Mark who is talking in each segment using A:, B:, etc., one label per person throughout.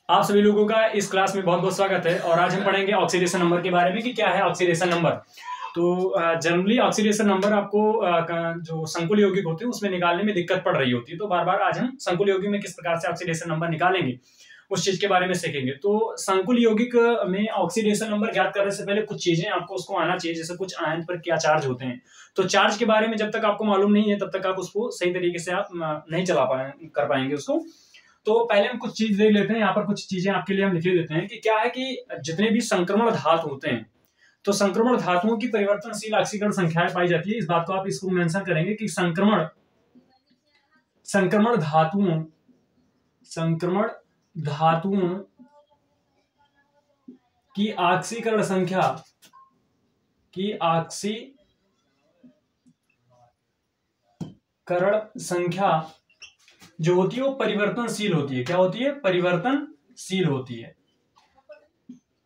A: आप सभी लोगों का इस क्लास में बहुत बहुत स्वागत है। और आज हम पढ़ेंगे ऑक्सीडेशन नंबर के बारे में कि क्या है ऑक्सीडेशन नंबर। तो जनरली ऑक्सीडेशन नंबर आपको जो संकुल यौगिक होते हैं उसमें निकालने में दिक्कत पड़ रही होती है। तो बार बार आज हम संकुल यौगिक में किस प्रकार से ऑक्सीडेशन नंबर निकालेंगे उस चीज के बारे में सीखेंगे। तो संकुल यौगिक में ऑक्सीडेशन नंबर ज्ञात करने से पहले कुछ चीजें आपको उसको आना चाहिए, जैसे कुछ आयन पर क्या चार्ज होते हैं। तो चार्ज के बारे में जब तक आपको मालूम नहीं है तब तक आप उसको सही तरीके से आप नहीं कर पाएंगे उसको। तो पहले हम कुछ चीज देख लेते हैं। यहाँ पर कुछ चीजें आपके लिए हम लिख देते हैं कि क्या है कि जितने भी संक्रमण धातु होते हैं तो संक्रमण धातुओं की परिवर्तनशील ऑक्सीकरण संख्याएं पाई जाती है। इस बात को आप इसको मेंशन करेंगे कि संक्रमण धातुओं की ऑक्सीकरण संख्या जो होती है वो परिवर्तनशील होती है। क्या होती है? परिवर्तनशील होती है।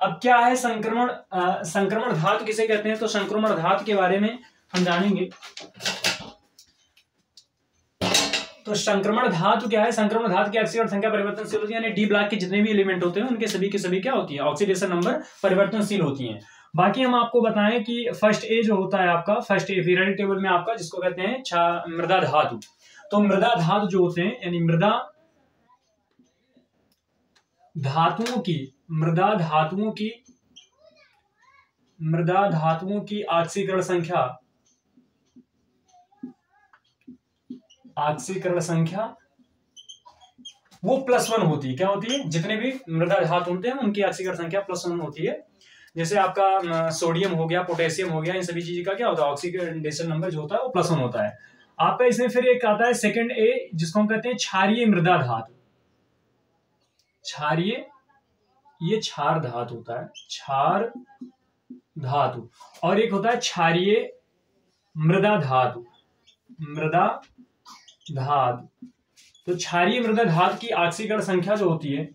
A: अब क्या है संक्रमण धातु किसे कहते हैं? तो संक्रमण धातु के बारे में हम जानेंगे। तो संक्रमण धातु क्या है? संक्रमण धातु की ऑक्सीकरण संख्या परिवर्तनशील होती है, यानी डी ब्लॉक के जितने भी एलिमेंट होते हैं उनके सभी के सभी क्या होती है? ऑक्सीडेशन नंबर परिवर्तनशील होती हैं। बाकी हम आपको बताएं कि फर्स्ट ए जो होता है आपका, फर्स्ट ए पीरियोडिक टेबल में आपका जिसको कहते हैं मृदा धातु। तो मृदा धातु जो होते हैं यानी मृदा धातुओं की ऑक्सीकरण संख्या वो +1 होती है। क्या होती है? जितने भी मृदा धातु होते हैं उनकी ऑक्सीकरण संख्या +1 होती है। जैसे आपका सोडियम हो गया, पोटेशियम हो गया, इन सभी चीज का क्या होता है? ऑक्सीडेशन नंबर जो होता है वो +1 होता है आपका। इसमें फिर एक आता है सेकंड ए जिसको हम कहते हैं क्षारीय मृदा धातु। क्षारीय, ये क्षार धातु होता है, क्षार धातु। और एक होता है क्षारीय मृदा धातु। तो क्षारीय मृदा धातु की ऑक्सीकरण संख्या जो होती है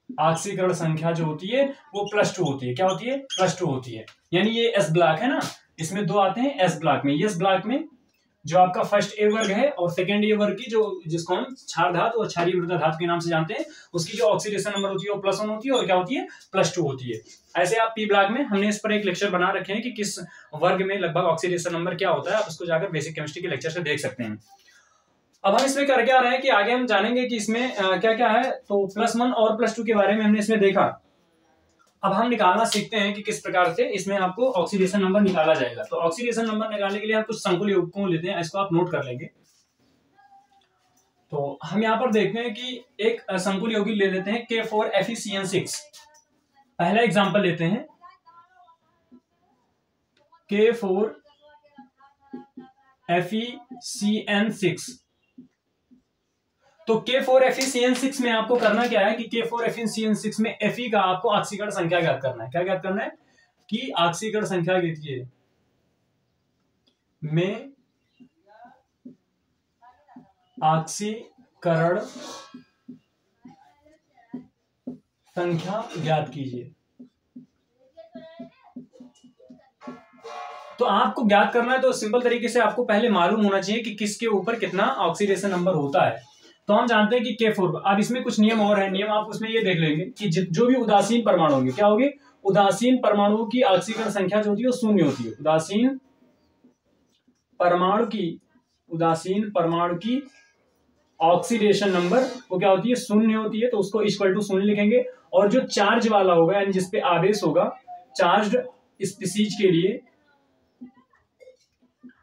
A: ऑक्सीकरण संख्या जो होती है वो +2 होती है। क्या होती है? +2 होती है। यानी ये एस ब्लॉक है ना, इसमें दो आते हैं एस ब्लॉक में। एस ब्लॉक में जो आपका फर्स्ट ए वर्ग है और सेकंड ए वर्ग की जिसको हम क्षार धातु और क्षारीय मृदा धातु के नाम से जानते हैं, उसकी जो ऑक्सीडेशन नंबर होती है वो +1 होती है और क्या होती है? +2 होती है। ऐसे आप पी ब्लॉक में हमने इस पर एक लेक्चर बना रखे हैं कि किस वर्ग में लगभग ऑक्सीडेशन नंबर क्या होता है। आप उसको जाकर बेसिक केमिस्ट्री के लेक्चर से देख सकते हैं। अब हम इसमें कर क्या रहे हैं कि आगे हम जानेंगे कि इसमें क्या क्या है। तो +1 और +2 के बारे में हमने इसमें देखा। अब हम निकालना सीखते हैं कि किस प्रकार से इसमें आपको ऑक्सीडेशन नंबर निकाला जाएगा। तो ऑक्सीडेशन नंबर निकालने के लिए हम कुछ संकुल यौगिकों लेते हैं, इसको आप नोट कर लेंगे। तो हम यहाँ पर देखते हैं कि एक संकुल यौगिक ले लेते हैं K4FeCN6। पहला एग्जांपल लेते हैं K4FeCN6। तो K4FeCN6 में आपको करना क्या है कि K4FeCN6 में Fe का आपको ऑक्सीकरण संख्या ज्ञात करना है। क्या ज्ञात करना है? कि ऑक्सीकरण संख्या कीजिए में ऑक्सीकरण संख्या ज्ञात कीजिए। तो आपको ज्ञात करना है तो सिंपल तरीके से आपको पहले मालूम होना चाहिए कि किसके ऊपर कितना ऑक्सीडेशन नंबर होता है। तो हम जानते हैं कि K4। अब इसमें कुछ नियम और है। नियम आप उसमें ये देख लेंगे कि जो भी उदासीन परमाणु होंगे, क्या होंगे? उदासीन परमाणुओं की ऑक्सीकरण संख्या जो होती है वो 0 होती है। उदासीन परमाणु की ऑक्सीडेशन नंबर वो क्या होती है? 0 होती है। तो उसको =0 लिखेंगे। और जो चार्ज वाला होगा यानी जिसपे आवेश होगा, चार्ज्ड स्पीसीज के लिए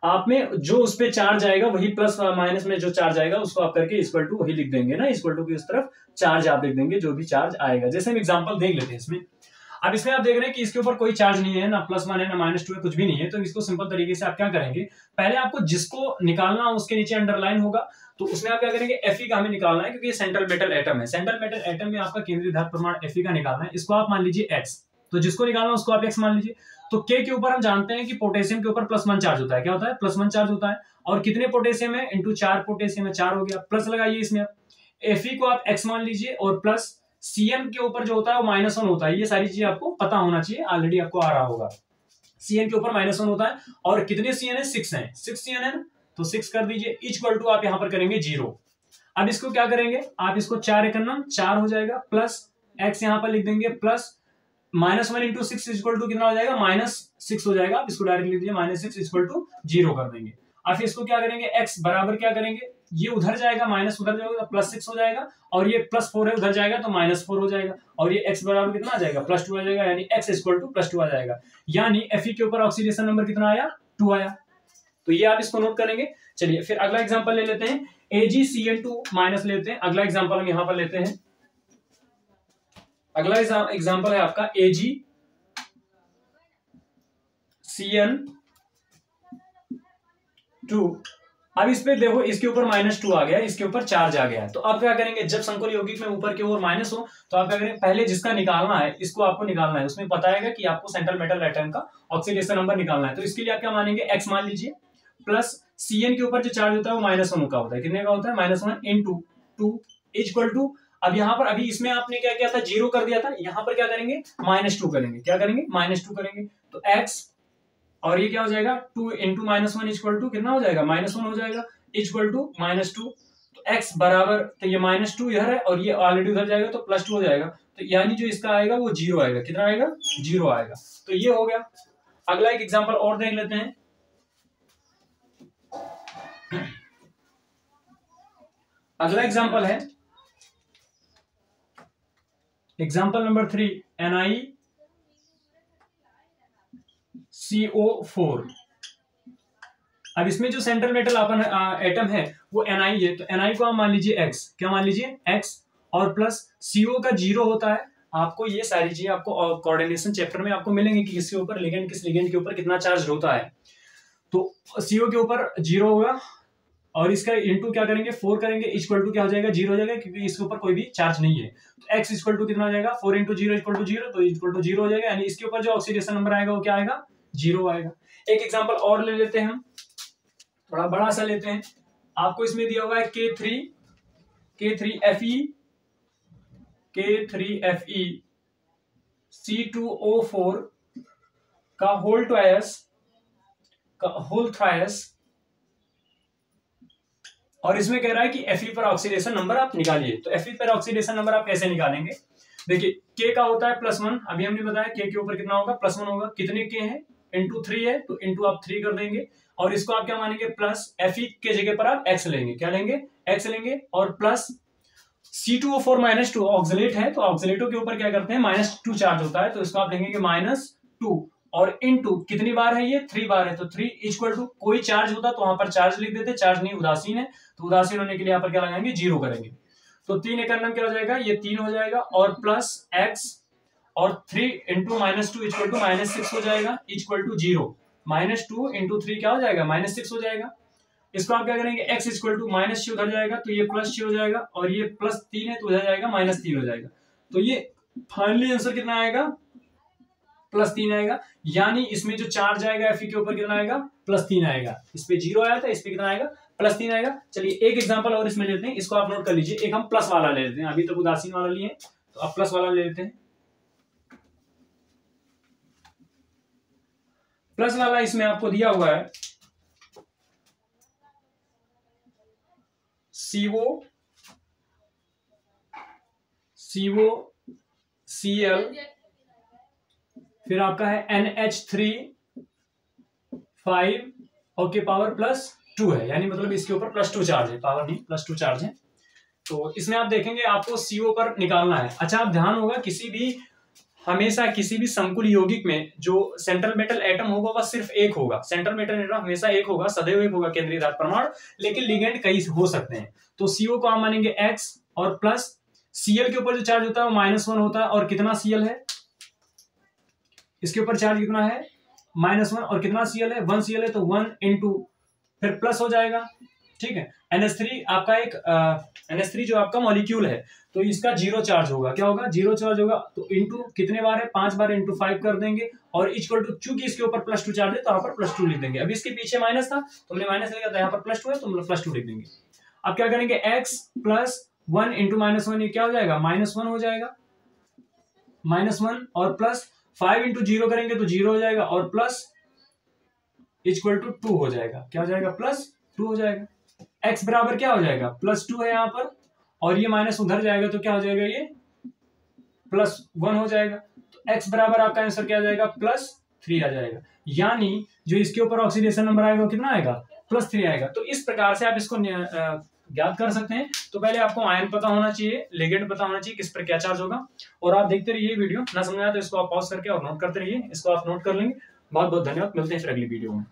A: आप में जो उस पे चार्ज आएगा वही प्लस माइनस में जो चार्ज आएगा उसको आप करके = वही लिख देंगे ना, = की उस तरफ चार्ज आप लिख देंगे जो भी चार्ज आएगा। जैसे हम एग्जांपल देख लेते हैं इसमें। अब इसमें आप देख रहे हैं कि इसके ऊपर कोई चार्ज नहीं है, ना +1 है ना -2 है, कुछ भी नहीं है। तो इसको सिंपल तरीके से आप क्या करेंगे, पहले आपको जिसको निकालना उसके नीचे अंडरलाइन होगा। तो उसमें आप क्या करेंगे? Fe का हमें निकालना है क्योंकि ये सेंट्रल मेटल एटम है। सेंट्रल मेटल एटम में आपका केंद्रीय धातु परमाणु Fe का निकालना है। इसको आप मान लीजिए X। तो जिसको निकालना उसको आप X मान लीजिए। तो K के ऊपर हम जानते हैं कि पोटेशियम के ऊपर +1 चार्ज होता है। क्या होता है? +1 चार्ज होता है। और कितने पोटेशियम है? × 4 पोटेशियम है, 4 हो गया। प्लस लगाइए इसमें आप Fe को आप X मान लीजिए और प्लस Cn के ऊपर जो होता है वो -1 होता है। ये सारी चीजें आपको पता होना चाहिए, ऑलरेडी आपको आ रहा होगा। Cn के ऊपर -1 होता है। और कितने Cn है? 6 है, 6 Cn है ना। तो 6 कर दीजिए, इक्वल टू आप यहां पर करेंगे 0। अब इसको क्या करेंगे, आप इसको 4 एकम 4 हो जाएगा, प्लस x यहां पर लिख देंगे, प्लस -1 इंटू 6 इक्वल टू कितना हो जाएगा, -6 हो जाएगा। आप इसको डायरेक्ट लिख दीजिए, -6 इक्वल टू 0 कर देंगे। अब फिर इसको क्या करेंगे, x बराबर क्या करेंगे, ये उधर जाएगा, माइनस उधर जाएगा तो +6 हो जाएगा, और ये +4 है उधर जाएगा तो -4 हो जाएगा, और ये x बराबर कितना आ जाएगा, +2 आ जाएगा, यानी x इक्वल टू +2 आ जाएगा। यानी Fe के ऊपर ऑक्सीडेशन नंबर कितना आया, 2 आया। तो ये आप इसको नोट करेंगे। चलिए फिर अगला एग्जांपल ले लेते हैं, AgCN2 माइनस लेते हैं। अगला एग्जांपल हम यहां पर लेते हैं, अगला एग्जांपल है आपका AgCN2। अब इस पे देखो, इसके ऊपर -2 आ गया, इसके ऊपर चार्ज आ गया, तो आप क्या करेंगे, जब संकुल यौगिक में ऊपर की ओर माइनस हो तो आप क्या करेंगे, पहले जिसका निकालना है इसको आपको निकालना है, उसमें बताएगा कि आपको सेंट्रल मेटल एटम का ऑक्सीडेशन नंबर निकालना है। तो इसके लिए आप क्या मानेंगे, x मान लीजिए, प्लस Cn के ऊपर जो चार्ज होता है वो -1 का होता है, कितने का होता है, -1 इंटू 2 इक्वल टू, अब यहाँ पर अभी इसमें आपने क्या किया था, 0 कर दिया था, यहाँ पर क्या करेंगे, -2 करेंगे, क्या करेंगे, -2 करेंगे, तो x और ये क्या हो जाएगा, 2 इंटू -1 इक्वल टू कितना हो जाएगा, -1 हो जाएगा, इक्वल टू -2। तो x बराबर, तो ये -2 इधर है और ये ऑलरेडी उधर जाएगा तो +2 हो जाएगा, तो यानी जो इसका आएगा वो 0 आएगा, कितना आएगा, 0 आएगा। तो ये हो गया। अगला एक एग्जांपल और देख लेते हैं, अगला एग्जांपल है एग्जांपल नंबर 3, NiCO4। अब इसमें जो सेंट्रल मेटल एटम है वो Ni है, तो Ni को आप मान लीजिए x, क्या मान लीजिए x, और प्लस CO का 0 होता है। आपको ये सारी चीजें आपको कोऑर्डिनेशन चैप्टर में आपको मिलेंगे कि किसके ऊपर लिगेंड, किस लिगेंड के ऊपर कितना चार्ज होता है। तो CO के ऊपर 0 होगा, और इसका इंटू क्या करेंगे, 4 करेंगे, इक्वल टू क्या हो जाएगा, 0 हो जाएगा, क्योंकि इसके ऊपर कोई भी चार्ज नहीं है। तो x इक्वल टू कितना हो जाएगा, 4 इंटू 0 इक्वल टू 0, तो इक्वल टू 0 हो जाएगा, यानी इसके ऊपर जो ऑक्सीडेशन नंबर आएगा वो क्या आएगा, 0 आएगा। एक एग्जांपल और ले लेते हैं हम, थोड़ा बड़ा सा लेते हैं। आपको इसमें दिया हुआ है K3Fe C2O4 का होल थ्रायस, और इसमें कह रहा है कि Fe पर ऑक्सीडेशन नंबर आप निकालिए। तो Fe पर ऑक्सीडेशन नंबर आप कैसे निकालेंगे, देखिए K का होता है +1, अभी हमने बताया K के ऊपर कितना होगा, +1 होगा, कितने K है, इंटू 3 है, तो इंटू आप 3 कर देंगे, और इसको आप क्या मानेंगे, प्लस Fe के जगह पर आप x लेंगे, क्या लेंगे, x लेंगे, और प्लस C2O4 -2 ऑक्सीलेट है, तो ऑक्सीलेटों के ऊपर क्या करते हैं, -2 चार्ज होता है, तो इसको आप लिखेंगे -2, और इनटू कितनी बार है, ये 3 बार है, तो 3 इक्वल टू, कोई चार्ज होता तो वहां पर चार्ज लिख देते, चार्ज नहीं, उदासीन है, तो उदासीन होने के लिए यहाँ पर क्या लगाएंगे, 0 करेंगे। तो 3 एकम क्या हो जाएगा, ये 3 हो जाएगा, और प्लस x, और 3 इंटू -2 इक्वल टू -6 हो जाएगा, इक्वल टू 0, -2 इंटू 3 क्या हो जाएगा, -6 हो जाएगा। इसको आप क्या करेंगे, x इक्वल टू -6 उधर जाएगा, तो ये +6 हो जाएगा, और ये +3 है तो उधर जाएगा, -3 हो जाएगा, तो ये फाइनली आंसर कितना आएगा, +3 आएगा। यानी इसमें जो चार्ज आएगा Fe के ऊपर कितना आएगा, +3 आएगा। इस पे 0 आया था, इस पे कितना आएगा, +3 आएगा। चलिए एक एग्जांपल और इसमें लेते हैं, इसको आप नोट कर लीजिए। एक हम प्लस वाला ले लेते हैं, अभी तक उदासीन वाला लिए, तो अब प्लस वाला ले लेते हैं। प्लस वाला इसमें आपको दिया हुआ है COCl, फिर आपका है NH3 ओके, पावर +2 है, यानी मतलब इसके ऊपर +2 चार्ज है, पावर नहीं +2 चार्ज है। तो इसमें आप देखेंगे आपको CO पर निकालना है। अच्छा, आप ध्यान होगा हमेशा किसी भी संकुल यौगिक में जो सेंट्रल मेटल एटम होगा वह सिर्फ एक होगा, सेंट्रल मेटल एटम हमेशा एक होगा, सदैव एक होगा, केंद्रीय आधार परमाणु, लेकिन लिगेंड कई हो सकते हैं। तो CO को आप मानेंगे x, और प्लस Cl के ऊपर जो चार्ज होता है वो -1 होता है, और कितना Cl है, इसके ऊपर चार्ज कितना है, -1, और कितना Cl है, 1 Cl है, तो 1 इंटू फिर प्लस हो जाएगा, ठीक है। NH3 आपका एक NH3 जो आपका मॉलिक्यूल है, तो इसका 0 चार्ज होगा, क्या होगा, 0 चार्ज होगा, तो इंटू कितने बार है, 5 बार, इंटू 5 कर देंगे, और इक्वल टू, चूंकि इसके ऊपर +2 चार्ज है तो यहाँ पर +2 लिख देंगे। अभी इसके पीछे माइनस था तो हमने माइनस लिखा था, यहाँ पर +2 है तो मतलब +2 लिख देंगे। अब क्या करेंगे, x प्लस 1 इंटू -1, ये क्या हो जाएगा, -1 हो जाएगा, -1, और प्लस 5 इंटू 0 करेंगे तो 0 हो जाएगा, और प्लस इक्वल टू 2 हो जाएगा, क्या हो जाएगा, +2 2 हो जाएगा। x बराबर क्या हो जाएगा, +2 है यहाँ पर, और ये माइनस उधर जाएगा तो क्या हो जाएगा, ये +1 हो जाएगा। तो x बराबर आपका आंसर क्या आ जाएगा, +3 आ जाएगा। यानी जो इसके ऊपर ऑक्सीडेशन नंबर आएगा वो कितना आएगा, +3 आएगा। तो इस प्रकार से आप इसको ज्ञात कर सकते हैं। तो पहले आपको आयन पता होना चाहिए, लिगेंड पता होना चाहिए, किस पर क्या चार्ज होगा। और आप देखते रहिए वीडियो, ना समझ आया तो इसको आप पॉज करके और नोट करते रहिए, इसको आप नोट कर लेंगे। बहुत बहुत धन्यवाद, मिलते हैं फिर अगली वीडियो में।